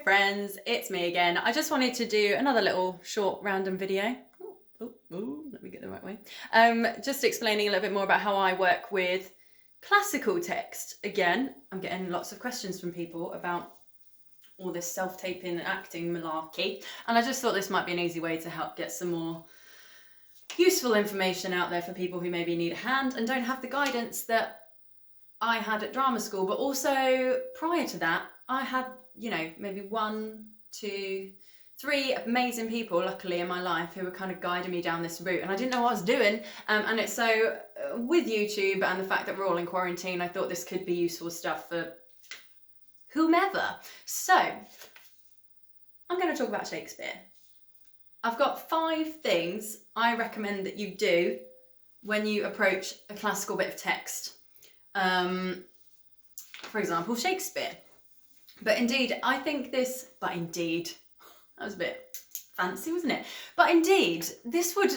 friends, it's me again. I just wanted to do another little short random video. Let me get the right way. Just explaining a little bit more about how I work with classical text. Again, I'm getting lots of questions from people about all this self-taping and acting malarkey, and I just thought this might be an easy way to help get some more useful information out there for people who maybe need a hand and don't have the guidance that I had at drama school. But also prior to that, I had, you know, maybe 1, 2, 3 amazing people, luckily, in my life who were kind of guiding me down this route, and I didn't know what I was doing. And it's so, with YouTube and the fact that we're all in quarantine, I thought this could be useful stuff for whomever. So I'm going to talk about Shakespeare. I've got 5 things I recommend that you do when you approach a classical bit of text. For example, Shakespeare. But indeed, I think this, that was a bit fancy, wasn't it? But indeed, this would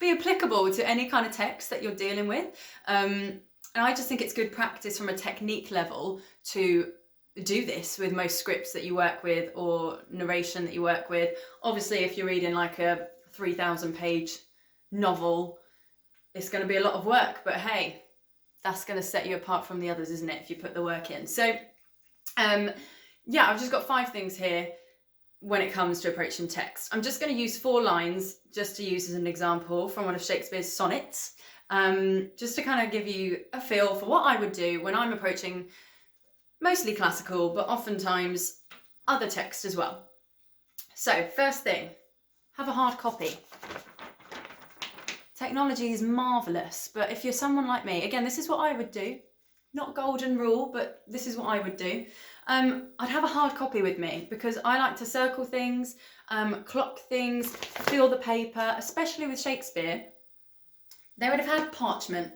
be applicable to any kind of text that you're dealing with. And I just think it's good practice from a technique level to do this with most scripts that you work with or narration that you work with. Obviously, if you're reading like a 3,000 page novel, it's going to be a lot of work, but hey, that's going to set you apart from the others, isn't it, if you put the work in? So yeah, I've just got 5 things here when it comes to approaching text. I'm just going to use 4 lines just to use as an example from one of Shakespeare's sonnets, just to kind of give you a feel for what I would do when I'm approaching mostly classical, but oftentimes other text as well. So first thing, have a hard copy. Technology is marvellous, but if you're someone like me, again, this is what I would do. Not golden rule, but this is what I would do. I'd have a hard copy with me because I like to circle things, clock things, feel the paper, especially with Shakespeare. They would have had parchment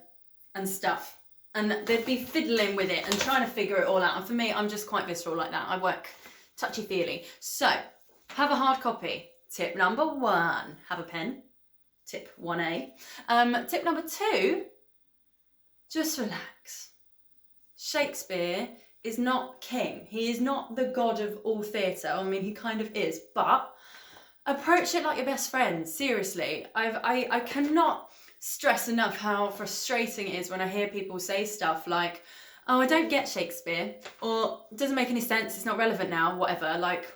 and stuff, and they'd be fiddling with it and trying to figure it all out. And for me, I'm just quite visceral like that. I work touchy-feely. So have a hard copy. Tip number 1, have a pen. Tip 1A. Tip number 2, just relax. Shakespeare is not king. He is not the god of all theatre. I mean, he kind of is, but approach it like your best friend. Seriously, I cannot stress enough how frustrating it is when I hear people say stuff like, oh, I don't get Shakespeare, or it doesn't make any sense, it's not relevant now, whatever. Like,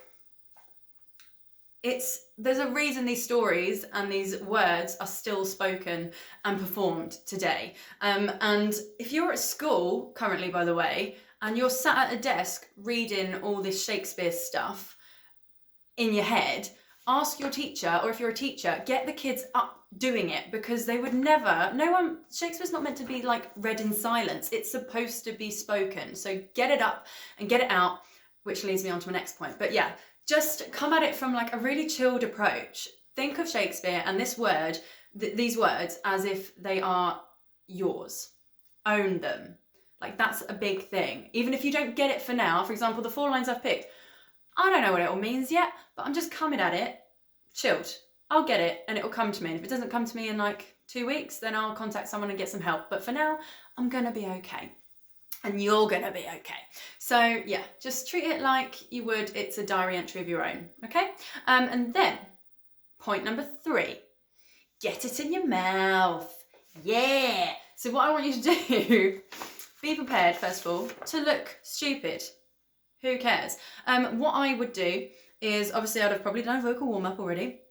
there's a reason these stories and these words are still spoken and performed today. And if you're at school currently, by the way, and you're sat at a desk reading all this Shakespeare stuff in your head, ask your teacher, or if you're a teacher, get the kids up doing it, because they would never, Shakespeare's not meant to be like read in silence. It's supposed to be spoken. So get it up and get it out, which leads me on to my next point. But yeah, just come at it from like a really chilled approach. Think of Shakespeare and this word, these words, as if they are yours. Own them. Like, that's a big thing. Even if you don't get it for now, for example, the 4 lines I've picked, I don't know what it all means yet, but I'm just coming at it chilled. I'll get it and it will come to me. And if it doesn't come to me in like 2 weeks, then I'll contact someone and get some help. But for now, I'm going to be okay. And you're going to be okay. So yeah, just treat it like you would, it's a diary entry of your own, okay? And then, point number 3, get it in your mouth. Yeah. So what I want you to do, be prepared, first of all, to look stupid. Who cares? What I would do is, obviously I'd have probably done a vocal warm-up already,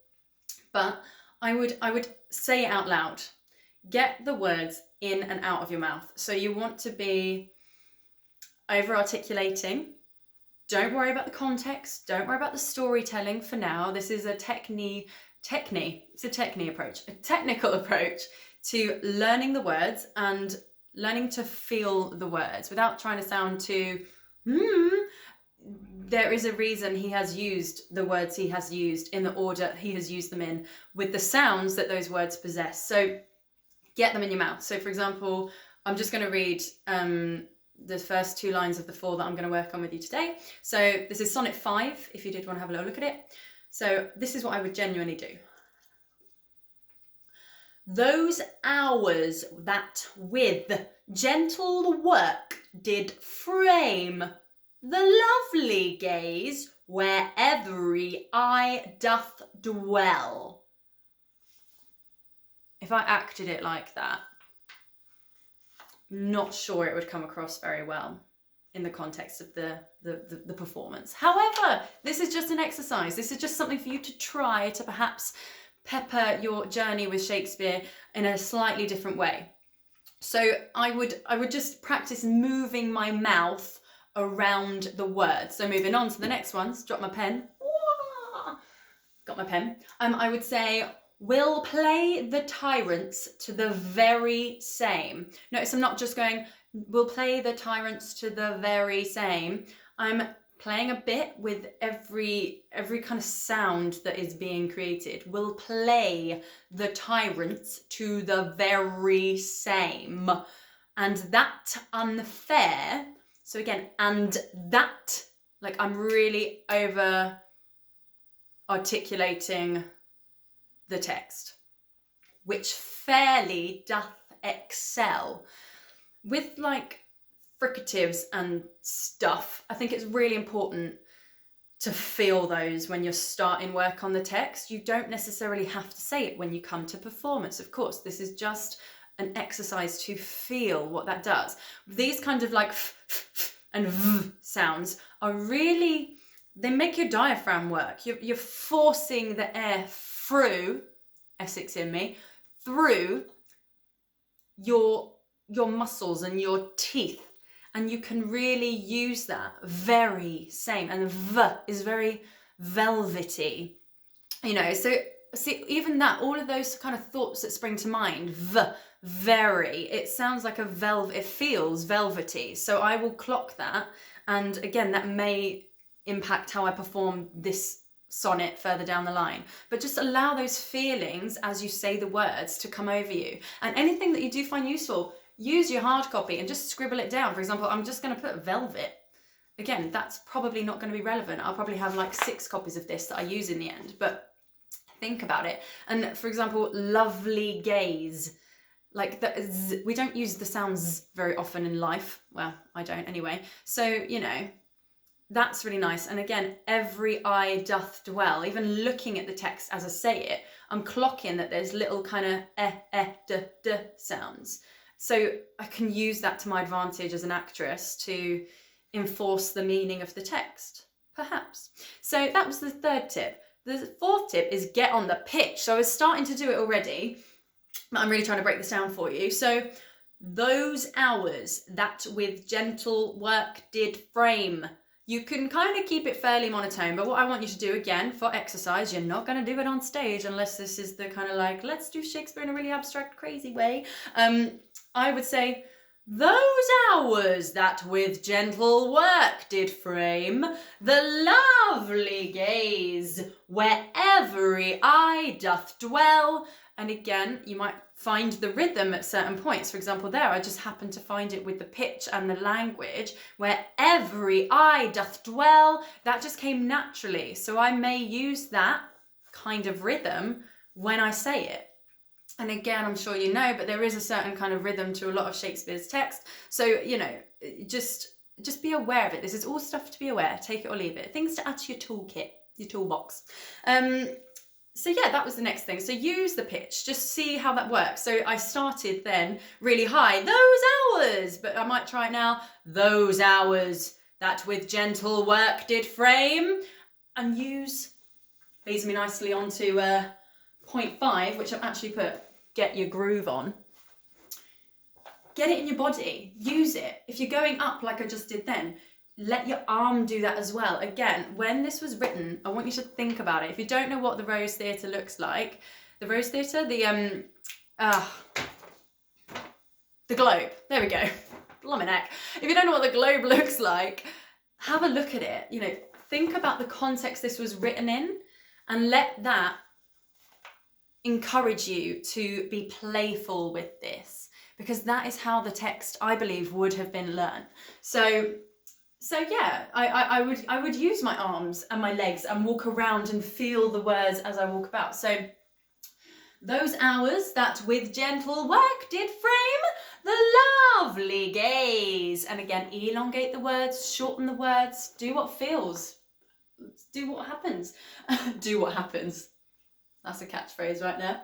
but I would say it out loud. Get the words in and out of your mouth. So you want to be over-articulating. Don't worry about the context. Don't worry about the storytelling for now. This is a technical approach to learning the words and learning to feel the words without trying to sound too, There is a reason he has used the words he has used in the order he has used them in, with the sounds that those words possess. So get them in your mouth. So for example, I'm just going to read the first 2 lines of the 4 that I'm going to work on with you today. So this is Sonnet 5, if you did want to have a little look at it. So this is what I would genuinely do. Those hours that with gentle work did frame the lovely gaze where every eye doth dwell. If I acted it like that, not sure it would come across very well in the context of the performance. However, this is just an exercise. This is just something for you to try to perhaps pepper your journey with Shakespeare in a slightly different way. So I would just practice moving my mouth around the words. So moving on to the next ones, drop my pen. Got my pen. I would say, will play the tyrants to the very same. Notice I'm not just going, will play the tyrants to the very same. I'm playing a bit with every kind of sound that is being created. Will play the tyrants to the very same. And that unfair. So again, and that, like I'm really over articulating the text, which fairly doth excel. With like fricatives and stuff, I think it's really important to feel those when you're starting work on the text. You don't necessarily have to say it when you come to performance, of course. This is just an exercise to feel what that does. These kind of like and sounds are really, they make your diaphragm work. You're forcing the air through, Essex in me, through your muscles and your teeth. And you can really use that very same. And the V is very velvety, you know. So see, even that, all of those kind of thoughts that spring to mind, very, it sounds like a velvet, it feels velvety. So I will clock that. And again, that may impact how I perform this sonnet further down the line, but just allow those feelings as you say the words to come over you. And anything that you do find useful, use your hard copy and just scribble it down. For example, I'm just going to put velvet. Again, that's probably not going to be relevant. I'll probably have like 6 copies of this that I use in the end, but think about it. And for example, lovely gaze. Like we don't use the sounds very often in life. Well, I don't anyway. So, you know, that's really nice. And again, every eye doth dwell. Even looking at the text as I say it, I'm clocking that there's little kind of d sounds. So I can use that to my advantage as an actress to enforce the meaning of the text, perhaps. So that was the 3rd tip. The 4th tip is get on the pitch. So I was starting to do it already, but I'm really trying to break this down for you. So those hours that with gentle work did frame. You can kind of keep it fairly monotone, but what I want you to do, again, for exercise, you're not going to do it on stage unless this is the kind of like, let's do Shakespeare in a really abstract, crazy way. I would say, those hours that with gentle work did frame the lovely gaze where every eye doth dwell. And again, you might find the rhythm at certain points. For example, there, I just happened to find it with the pitch and the language where every eye doth dwell. That just came naturally. So I may use that kind of rhythm when I say it. And again, I'm sure you know, but there is a certain kind of rhythm to a lot of Shakespeare's text. So, you know, just be aware of it. This is all stuff to be aware. Take it or leave it. Things to add to your toolkit, your toolbox. So yeah, that was the next thing. So use the pitch, just see how that works. So I started then really high, those hours, but I might try it now. Those hours that with gentle work did frame, and leads me nicely onto 0.5, which I've actually put get your groove on. Get it in your body, use it. If you're going up like I just did then, let your arm do that as well. Again, when this was written, I want you to think about it. If you don't know what the Rose Theatre looks like, the Rose Theatre, the Globe, there we go, blimey neck. If you don't know what the Globe looks like, have a look at it. You know, think about the context this was written in and let that encourage you to be playful with this, because that is how the text, I believe, would have been learned. So yeah, I would use my arms and my legs and walk around and feel the words as I walk about. So those hours that with gentle work did frame the lovely gaze. And again, elongate the words, shorten the words, do what feels. do what happens. Do what happens. That's a catchphrase right there.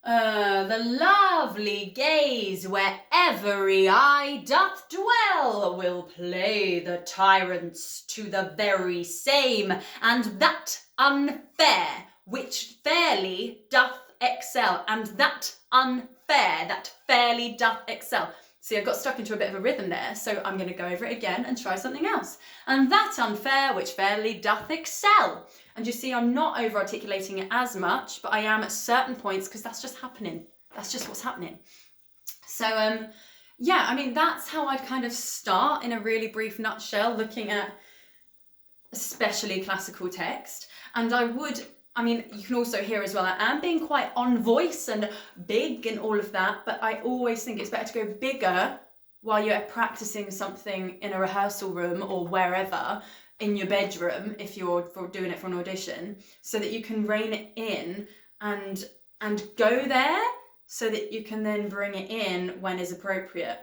The lovely gaze where every eye doth dwell will play the tyrants to the very same, and that unfair which fairly doth excel, and that unfair that fairly doth excel. See, I got stuck into a bit of a rhythm there, so I'm going to go over it again and try something else. And that unfair which fairly doth excel. And you see, I'm not over articulating it as much, but I am at certain points because that's just happening. That's just what's happening. So, yeah, I mean, that's how I'd kind of start in a really brief nutshell, looking at especially classical text. And I mean, you can also hear as well, I am being quite on voice and big and all of that, but I always think it's better to go bigger while you're practicing something in a rehearsal room or wherever, in your bedroom, if you're doing it for an audition, so that you can rein it in and go there so that you can then bring it in when is appropriate.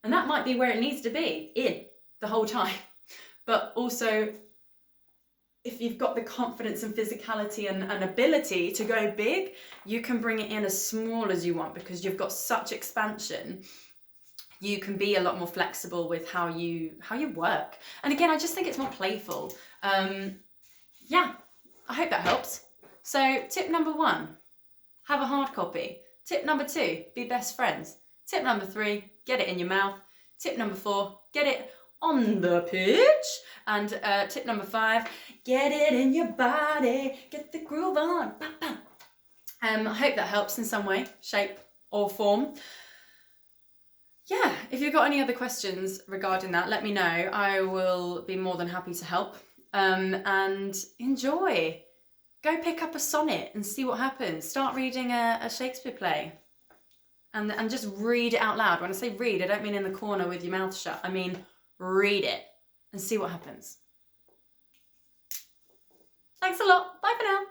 And that might be where it needs to be, in the whole time. But also, if you've got the confidence and physicality and ability to go big, you can bring it in as small as you want because you've got such expansion. You can be a lot more flexible with how you work. And again, I just think it's more playful. Yeah, I hope that helps. So tip number 1, have a hard copy. Tip number 2, be best friends. Tip number 3, get it in your mouth. Tip number 4, get it on the pitch. And tip number 5, get it in your body, get the groove on. Bam, bam. I hope that helps in some way, shape or form. Yeah, if you've got any other questions regarding that, let me know. I will be more than happy to help. And enjoy. Go pick up a sonnet and see what happens. Start reading a Shakespeare play. And just read it out loud. When I say read, I don't mean in the corner with your mouth shut. I mean read it and see what happens. Thanks a lot. Bye for now.